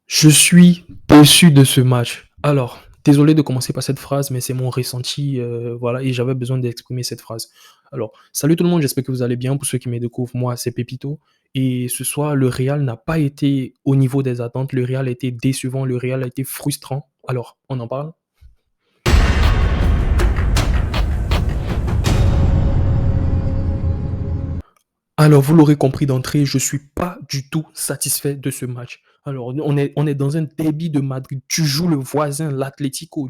Je suis déçu de ce match. Alors, désolé de commencer par cette phrase, mais c'est mon ressenti, voilà, et j'avais besoin d'exprimer cette phrase. Alors, salut tout le monde, j'espère que vous allez bien. Pour ceux qui me découvrent, moi, c'est Pépito. Et ce soir, le Real n'a pas été au niveau des attentes. Le Real a été décevant. Le Real a été frustrant. Alors, on en parle? Alors, vous l'aurez compris d'entrée, je suis pas du tout satisfait de ce match. Alors, on est dans un derby de Madrid. Tu joues le voisin, l'Atlético.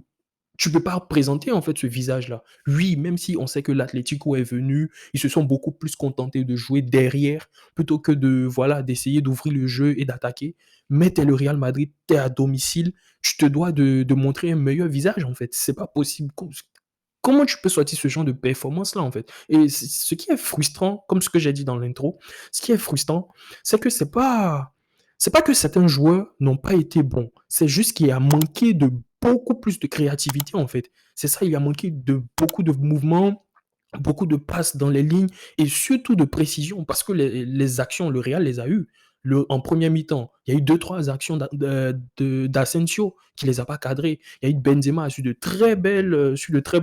Tu peux pas présenter en fait ce visage-là. Oui, même si on sait que l'Atlético est venu, ils se sont beaucoup plus contentés de jouer derrière plutôt que de voilà d'essayer d'ouvrir le jeu et d'attaquer. Mais t'es le Real Madrid, t'es à domicile, tu te dois de montrer un meilleur visage en fait. C'est pas possible. Comment tu peux sortir ce genre de performance-là, en fait? Et ce qui est frustrant, comme ce que j'ai dit dans l'intro, ce qui est frustrant, c'est que c'est pas que certains joueurs n'ont pas été bons, c'est juste qu'il y a manqué de beaucoup plus de créativité, en fait. C'est ça, il y a manqué de beaucoup de mouvements, beaucoup de passes dans les lignes et surtout de précision parce que les actions, le Real les a eues. En première mi-temps, il y a eu deux, trois actions d'Asensio qui les a pas cadrées. Il y a eu Benzema sur de très belles, sur de très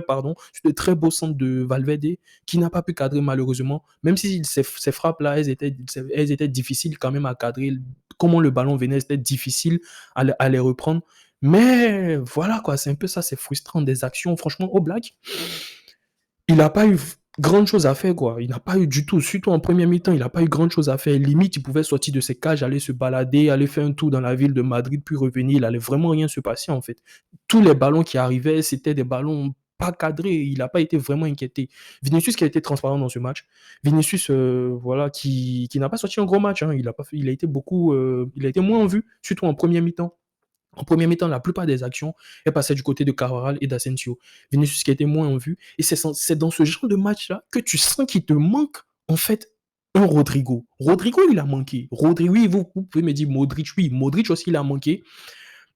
beaux centres de Valverde qui n'a pas pu cadrer malheureusement. Même si ces frappes-là, elles étaient difficiles quand même à cadrer. Comment le ballon venait, c'était difficile à les reprendre. Mais voilà quoi, c'est un peu ça, c'est frustrant des actions. Franchement, au Black, il n'a pas eu grande chose à faire, quoi. Il n'a pas eu du tout, surtout en première mi-temps, il n'a pas eu grande chose à faire. Limite, il pouvait sortir de ses cages, aller se balader, aller faire un tour dans la ville de Madrid, puis revenir. Il allait vraiment rien se passer, en fait. Tous les ballons qui arrivaient, c'était des ballons pas cadrés. Il n'a pas été vraiment inquiété. Vinicius qui a été transparent dans ce match. Vinicius, voilà, qui n'a pas sorti un gros match. Hein. Il a été il a été moins en vue, surtout en première mi-temps. En première mi-temps, la plupart des actions est passée du côté de Carvajal et d'Asensio. Vinicius qui était moins en vue. Et c'est dans ce genre de match-là que tu sens qu'il te manque, en fait, un Rodrigo. Rodrigo, il a manqué. Rodrigo, oui, vous pouvez me dire Modric, oui, Modric aussi, il a manqué.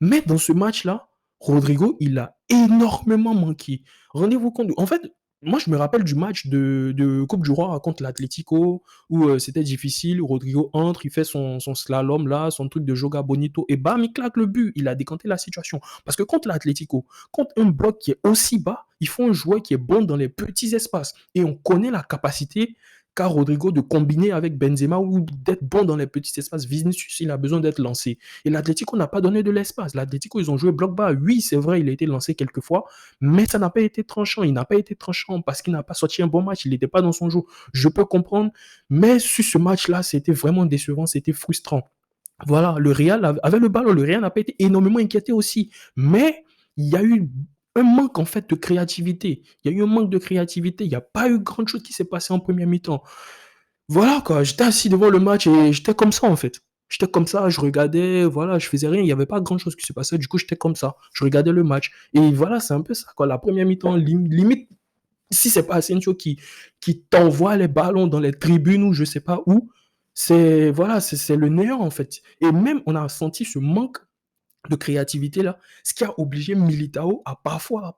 Mais dans ce match-là, Rodrigo, il a énormément manqué. Rendez-vous compte. En fait, moi, je me rappelle du match de Coupe du Roi contre l'Atlético où c'était difficile. Rodrigo entre, il fait son slalom là, son truc de Joga Bonito et bam, il claque le but. Il a décanté la situation. Parce que contre l'Atlético, contre un bloc qui est aussi bas, il faut un joueur qui est bon dans les petits espaces. Et on connaît la capacité qu'a Rodrigo de combiner avec Benzema ou d'être bon dans les petits espaces. Vinicius, il a besoin d'être lancé. Et l'Atlético n'a pas donné de l'espace. L'Atlético, ils ont joué bloc bas. Oui, c'est vrai, il a été lancé quelques fois, mais ça n'a pas été tranchant. Il n'a pas été tranchant parce qu'il n'a pas sorti un bon match. Il n'était pas dans son jeu. Je peux comprendre, mais sur ce match-là, c'était vraiment décevant, c'était frustrant. Voilà, le Real avait le ballon. Le Real n'a pas été énormément inquiété aussi, mais il y a eu un manque en fait de créativité. Il y a eu un manque de créativité. Il n'y a pas eu grand chose qui s'est passé en première mi-temps. Voilà quoi, j'étais assis devant le match et j'étais comme ça en fait. J'étais comme ça, je regardais, voilà, je faisais rien, il n'y avait pas grand chose qui se passait, du coup j'étais comme ça, je regardais le match. Et voilà, c'est un peu ça quoi, la première mi-temps, limite, si c'est pas Asensio qui t'envoie les ballons dans les tribunes ou je sais pas où, c'est voilà, c'est le néant en fait. Et même on a senti ce manque de créativité là, ce qui a obligé Militao à parfois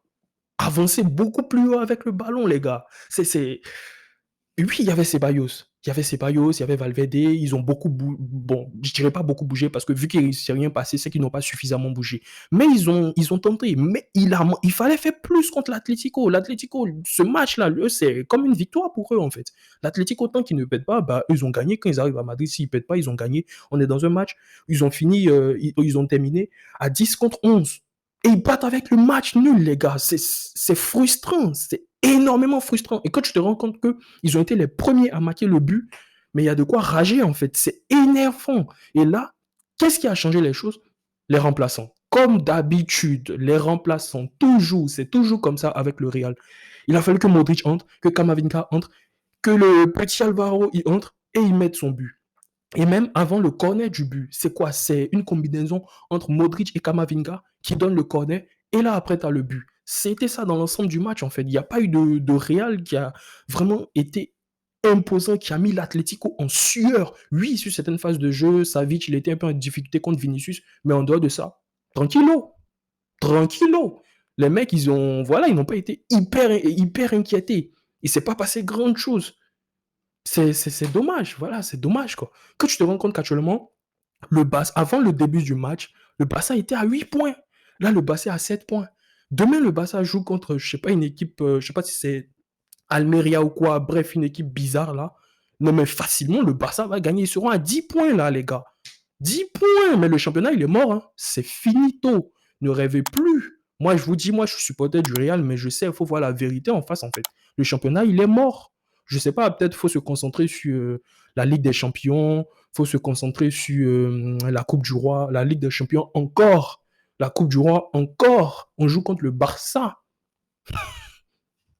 avancer beaucoup plus haut avec le ballon les gars. Oui, il y avait Ceballos. Il y avait Ceballos, il y avait Valverde. Ils ont beaucoup bon, je dirais pas beaucoup bougé parce que vu qu'il ne s'est rien passé, c'est qu'ils n'ont pas suffisamment bougé. Mais ils ont tenté. Mais il fallait faire plus contre l'Atlético. L'Atlético, ce match-là, eux, c'est comme une victoire pour eux, en fait. L'Atlético, tant qu'ils ne pètent pas, bah, ils ont gagné. Quand ils arrivent à Madrid, s'ils ne pètent pas, ils ont gagné. On est dans un match. Ils ont fini, ils ont terminé à 10 contre 11. Et ils battent avec le match nul, les gars. C'est frustrant. C'est énormément frustrant. Et quand tu te rends compte que ils ont été les premiers à marquer le but, mais il y a de quoi rager en fait. C'est énervant. Et là, qu'est-ce qui a changé les choses? Les remplaçants. Comme d'habitude, les remplaçants, toujours, c'est toujours comme ça avec le Real. Il a fallu que Modric entre, que Kamavinga entre, que le petit Alvaro y entre et il mette son but. Et même avant le corner du but, c'est quoi? C'est une combinaison entre Modric et Kamavinga qui donne le corner et là après tu as le but. C'était ça dans l'ensemble du match en fait. Il n'y a pas eu de Real qui a vraiment été imposant, qui a mis l'Atlético en sueur. Oui, sur certaines phases de jeu, Savic, il était un peu en difficulté contre Vinicius, mais en dehors de ça, tranquillo, tranquillo. Les mecs, voilà, ils n'ont pas été hyper inquiétés. Il s'est pas passé grande chose. C'est dommage, voilà, c'est dommage, quoi. Quand tu te rends compte qu'actuellement, avant le début du match, Le Barça était à 8 points. Là, le Barça est à 7 points. Demain, le Barça joue contre, je sais pas, une équipe, je sais pas si c'est Almeria ou quoi, bref, une équipe bizarre là. Non, mais facilement, le Barça va gagner. Ils seront à 10 points là, les gars. 10 points, mais le championnat, il est mort. Hein. C'est finito. Ne rêvez plus. Moi, je vous dis, moi, je suis supporter du Real, mais je sais, il faut voir la vérité en face, en fait. Le championnat, il est mort. Je sais pas, peut-être faut se concentrer sur la Ligue des Champions, faut se concentrer sur la Coupe du Roi, la Ligue des Champions encore, la Coupe du Roi encore. On joue contre le Barça.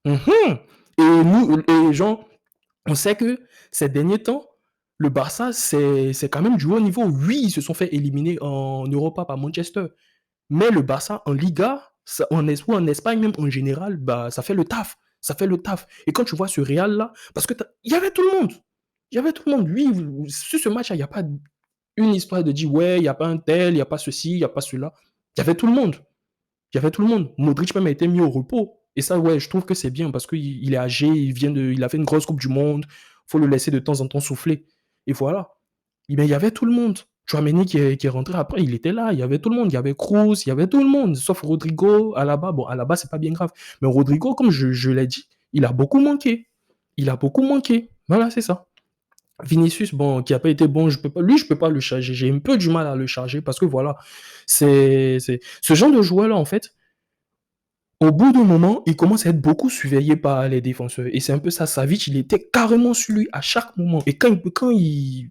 Mhm. Et nous, et les gens, on sait que ces derniers temps, le Barça, c'est quand même du haut niveau. Oui, ils se sont fait éliminer en Europa par Manchester. Mais le Barça en Liga, ça, ou en Espagne même en général, bah, ça fait le taf. Ça fait le taf. Et quand tu vois ce Real-là, parce que il y avait tout le monde. Il y avait tout le monde. Oui, sur ce match, il n'y a pas une histoire de dire, ouais, il n'y a pas un tel, il n'y a pas ceci, il n'y a pas cela. Il y avait tout le monde. Il y avait tout le monde. Modric même a été mis au repos. Et ça, ouais, je trouve que c'est bien parce qu'il est âgé, il a fait une grosse Coupe du Monde. Il faut le laisser de temps en temps souffler. Et voilà. Mais il y avait tout le monde. Chouameni qui est rentré après, il était là. Il y avait tout le monde. Il y avait Kroos, il y avait tout le monde. Sauf Rodrigo, Alaba. Bon, Alaba, c'est pas bien grave. Mais Rodrigo, comme je l'ai dit, il a beaucoup manqué. Il a beaucoup manqué. Voilà, c'est ça. Vinicius, bon, qui n'a pas été bon, je peux pas le charger. J'ai un peu du mal à le charger parce que voilà, c'est ce genre de joueur-là, en fait, au bout d'un moment, il commence à être beaucoup surveillé par les défenseurs. Et c'est un peu ça. Savic, il était carrément sur lui à chaque moment. Et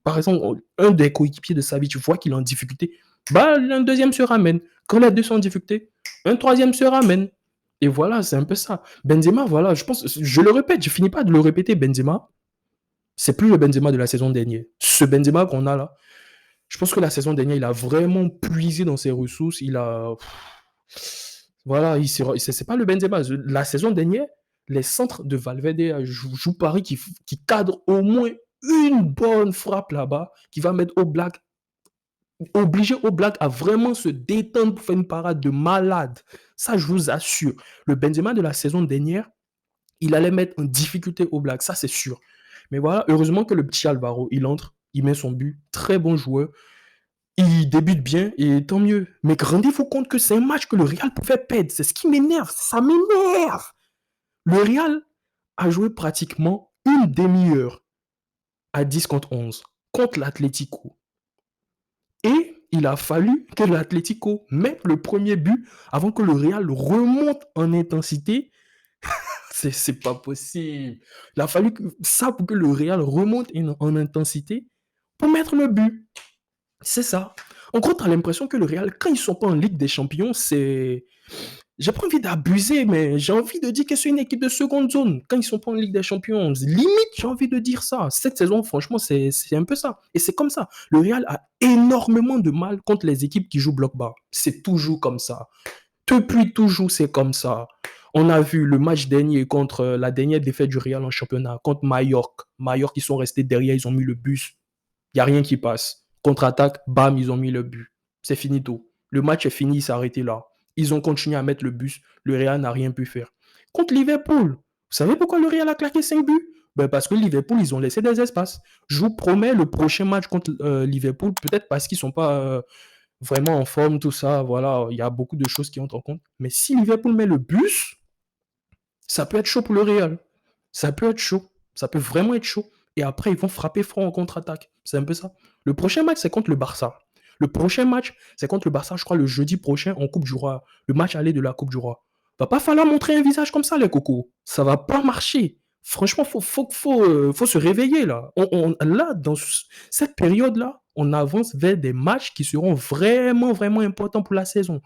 par exemple, un des coéquipiers de Savic voit qu'il est en difficulté, bah, un deuxième se ramène. Quand les deux sont en difficulté, un troisième se ramène. Et voilà, c'est un peu ça. Benzema, voilà, je le répète, je finis pas de le répéter, Benzema, c'est plus le Benzema de la saison dernière. Ce Benzema qu'on a là, je pense que la saison dernière, il a vraiment puisé dans ses ressources. Il a. Voilà, c'est pas le Benzema. La saison dernière, les centres de Valverde jouent Paris qui cadre au moins une bonne frappe là-bas, qui va mettre obliger Oblak à vraiment se détendre pour faire une parade de malade. Ça, je vous assure. Le Benzema de la saison dernière, il allait mettre en difficulté Oblak, ça c'est sûr. Mais voilà, heureusement que le petit Alvaro, il entre, il met son but, très bon joueur. Il débute bien et tant mieux. Mais rendez-vous compte que c'est un match que le Real pouvait perdre. C'est ce qui m'énerve. Ça m'énerve. Le Real a joué pratiquement une demi-heure à 10 contre 11 contre l'Atlético. Et il a fallu que l'Atlético mette le premier but avant que le Real remonte en intensité. C'est pas possible. Il a fallu ça pour que le Real remonte en intensité pour mettre le but. C'est ça. En gros, tu as l'impression que le Real, quand ils sont pas en Ligue des Champions, c'est. J'ai pas envie d'abuser, mais j'ai envie de dire que c'est une équipe de seconde zone. Quand ils sont pas en Ligue des Champions, limite, j'ai envie de dire ça. Cette saison, franchement, c'est un peu ça. Et c'est comme ça. Le Real a énormément de mal contre les équipes qui jouent bloc bas. C'est toujours comme ça. Depuis toujours, c'est comme ça. On a vu le match dernier contre la dernière défaite du Real en championnat, contre Mallorca. Mallorca, ils sont restés derrière, ils ont mis le bus. Il n'y a rien qui passe. Contre-attaque, bam, ils ont mis le but. C'est finito. Le match est fini, il s'est arrêté là. Ils ont continué à mettre le bus. Le Real n'a rien pu faire. Contre Liverpool, vous savez pourquoi le Real a claqué 5 buts? Ben parce que Liverpool, ils ont laissé des espaces. Je vous promets, le prochain match contre Liverpool, peut-être parce qu'ils ne sont pas vraiment en forme, tout ça, voilà, il y a beaucoup de choses qui entrent en compte. Mais si Liverpool met le bus, ça peut être chaud pour le Real. Ça peut être chaud. Ça peut vraiment être chaud. Et après, ils vont frapper fort en contre-attaque. C'est un peu ça. Le prochain match, c'est contre le Barça. Le prochain match, c'est contre le Barça, je crois, le jeudi prochain en Coupe du Roi. Le match aller de la Coupe du Roi. Va pas falloir montrer un visage comme ça, les cocos. Ça va pas marcher. Franchement, faut se réveiller, là. Là, dans cette période-là, on avance vers des matchs qui seront vraiment, vraiment importants pour la saison.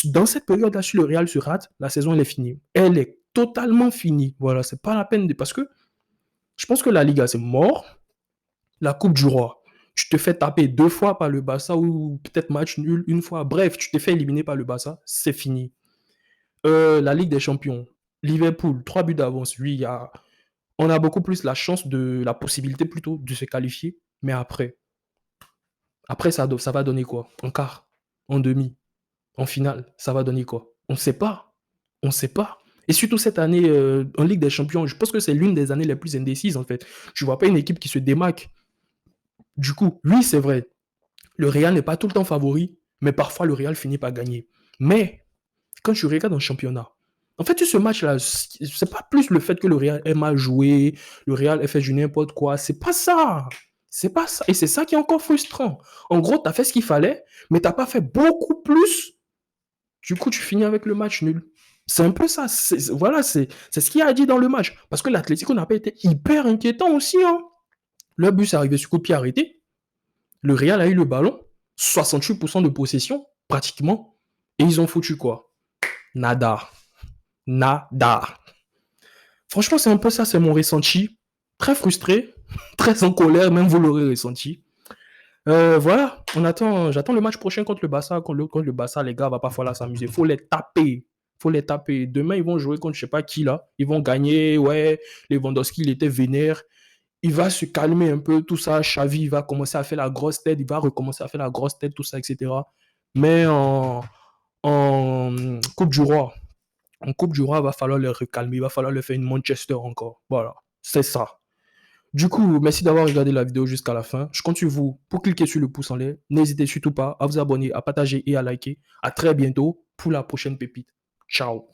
Dans cette période-là, si le Real se rate, la saison, elle est finie. Elle est totalement finie. Voilà, c'est pas la peine de. Parce que je pense que la Liga, c'est mort. La Coupe du Roi, tu te fais taper 2 fois par le Barça ou peut-être match nul une fois. Bref, tu te fais éliminer par le Barça, c'est fini. La Ligue des Champions, Liverpool, 3 buts d'avance. Oui, on a beaucoup plus la chance la possibilité plutôt de se qualifier. Mais après ça va donner quoi? En quart, en demi, en finale, ça va donner quoi? On ne sait pas. On ne sait pas. Et surtout cette année en Ligue des Champions, je pense que c'est l'une des années les plus indécises en fait. Je ne vois pas une équipe qui se démarque. Du coup, oui, c'est vrai, le Real n'est pas tout le temps favori, Mais parfois, le Real finit par gagner. Mais quand tu regardes un championnat, en fait, ce match-là, c'est pas plus le fait que le Real ait mal joué, le Real ait fait du n'importe quoi. C'est pas ça. C'est pas ça. Et c'est ça qui est encore frustrant. En gros, tu as fait ce qu'il fallait, mais tu n'as pas fait beaucoup plus. Du coup, tu finis avec le match nul. C'est un peu ça. Voilà, c'est ce qu'il a dit dans le match. Parce que l'Atlético n'a pas été hyper inquiétant aussi. Hein. Le but, c'est arrivé sur coup de pied arrêté. Le Real a eu le ballon, 68% de possession, pratiquement. Et ils ont foutu quoi? Nada. Nada. Franchement, c'est un peu ça, c'est mon ressenti. Très frustré, très en colère, même vous l'aurez ressenti. Voilà, j'attends le match prochain contre le Barça. Contre le Barça, les gars, va pas falloir s'amuser. Faut les taper. Faut les taper. Demain, ils vont jouer contre je sais pas qui là. Ils vont gagner. Ouais, Lewandowski, il était vénère. Il va se calmer un peu, tout ça. Xavi, il va commencer à faire la grosse tête. Il va recommencer à faire la grosse tête, tout ça, etc. Mais en Coupe du Roi, il va falloir le recalmer. Il va falloir le faire une Manchester encore. Voilà, c'est ça. Du coup, merci d'avoir regardé la vidéo jusqu'à la fin. Je compte sur vous pour cliquer sur le pouce en l'air. N'hésitez surtout pas à vous abonner, à partager et à liker. À très bientôt pour la prochaine pépite. Ciao.